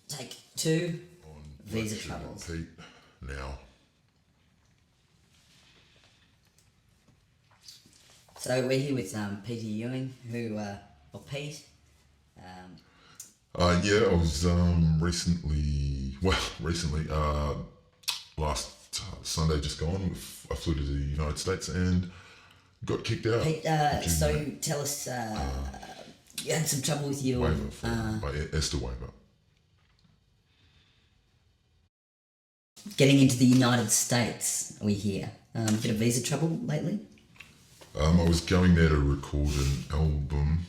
Take two. On Visa Black troubles. Pete now. So we're here with Peter Ewing, or Pete. Yeah, I was recently, last Sunday just gone, I flew to the United States and got kicked out. Pete, so tell us, you had some trouble with your Waiver by Esther waiver. getting into the United States. We hear bit of visa trouble lately. I was going there to record an album.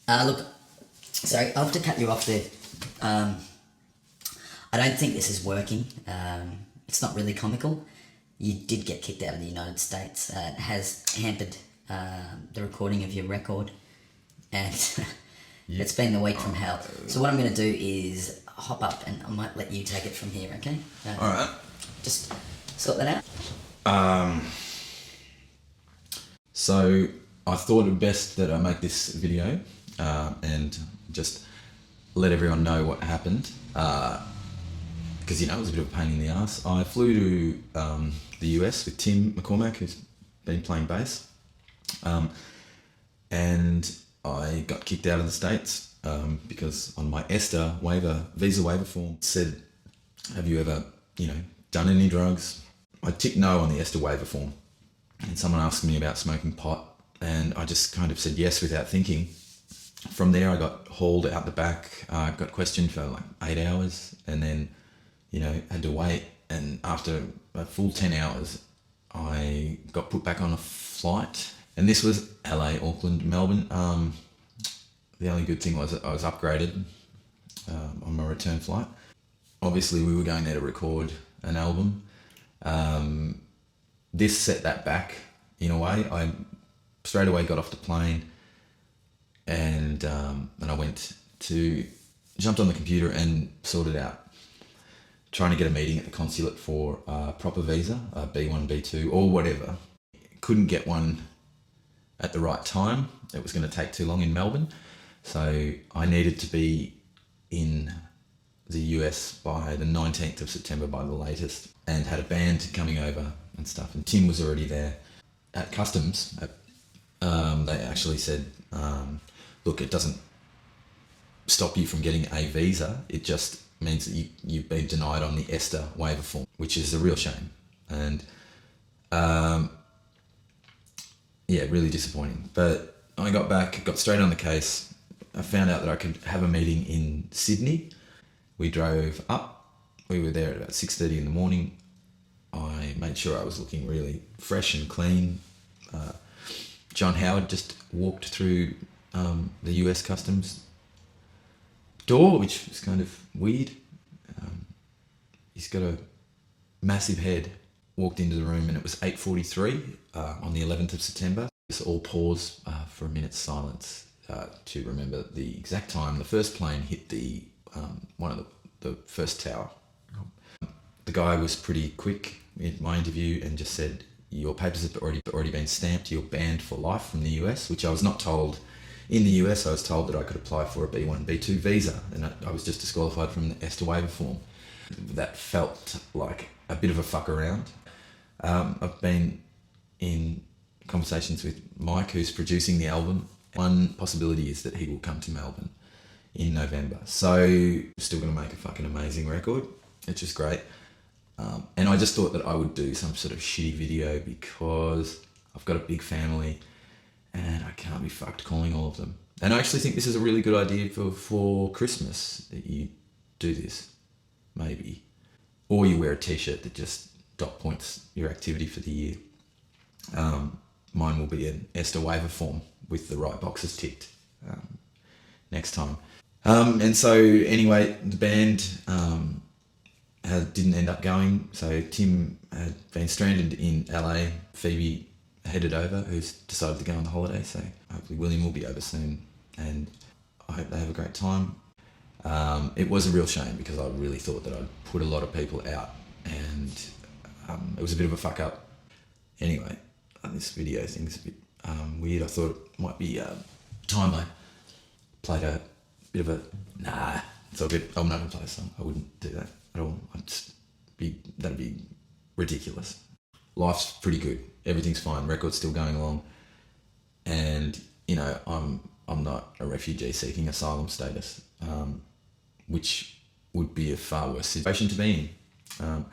Look, sorry, I'll have to cut you off there. I don't think this is working. It's not really comical. You did get kicked out of the United States. It has hampered the recording of your record, and it's been a week from hell. So what I'm going to do is hop up, and I might let you take it from here, okay? All right. Just sort that out. So I thought it best that I make this video and just let everyone know what happened, because it was a bit of a pain in the ass. I flew to the US with Tim McCormack, who's been playing bass, and I got kicked out of the States because on my ESTA visa waiver form it said, have you ever done any drugs? I ticked no on the ESTA waiver form, and someone asked me about smoking pot, and I just kind of said yes without thinking. From there I got hauled out the back, got questioned for like 8 hours, and then had to wait, and after a full 10 hours I got put back on a flight, and this was LA, Auckland, Melbourne. The only good thing was that I was upgraded on my return flight. Obviously we were going there to record an album. This set that back in a way. I straight away got off the plane, and I jumped on the computer and sorted out trying to get a meeting at the consulate for a proper visa, a B1, B2 or whatever. Couldn't get one at the right time. It was going to take too long in Melbourne. So I needed to be in the US by the 19th of September by the latest, and had a band coming over and stuff. And Tim was already there. At customs, they actually said, look, it doesn't stop you from getting a visa. It just means that you've been denied on the ESTA waiver form, which is a real shame. And really disappointing. But I got back, got straight on the case. I found out that I could have a meeting in Sydney. We drove up. We were there at about 6:30 in the morning. I made sure I was looking really fresh and clean. John Howard just walked through the US customs door, which was kind of weird. He's got a massive head. Walked into the room, and it was 8:43 on the 11th of September. Let's all pause for a minute's silence to remember the exact time the first plane hit the one of the first tower. The guy was pretty quick in my interview and just said, your papers have already been stamped, you're banned for life from the US, which I was not told. In the US I was told that I could apply for a B1, B2 visa, and I was just disqualified from the ESTA waiver form. That felt like a bit of a fuck around. I've been in conversations with Mike, who's producing the album. One possibility is that he will come to Melbourne in November. So still going to make a fucking amazing record. It's just great. And I just thought that I would do some sort of shitty video because I've got a big family and I can't be fucked calling all of them. And I actually think this is a really good idea for Christmas, that you do this, maybe. Or you wear a t-shirt that just dot points your activity for the year. Mine will be an ESTA waiver form with the right boxes ticked next time. And so anyway, the band didn't end up going. So Tim had been stranded in LA. Phoebe headed over, who's decided to go on the holiday. So hopefully William will be over soon, and I hope they have a great time. It was a real shame because I really thought that I'd put a lot of people out, and It was a bit of a fuck up. Anyway, this video thing's a bit weird. I thought it might be time I played a bit of a nah. It's all good. I'm not gonna play a song. I wouldn't do that at all. That'd be ridiculous. Life's pretty good. Everything's fine. Record's still going along, and you know I'm not a refugee seeking asylum status, which would be a far worse situation to be in.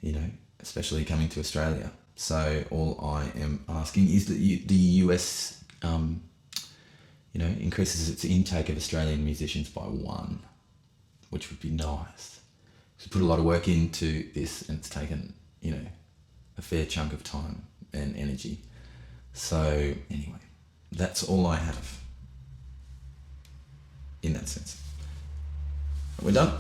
You know, especially coming to Australia. So all I am asking is that the US, you know, increases its intake of Australian musicians by 1, which would be nice. We put a lot of work into this, and it's taken, you know, a fair chunk of time and energy. So anyway, that's all I have in that sense. We're done.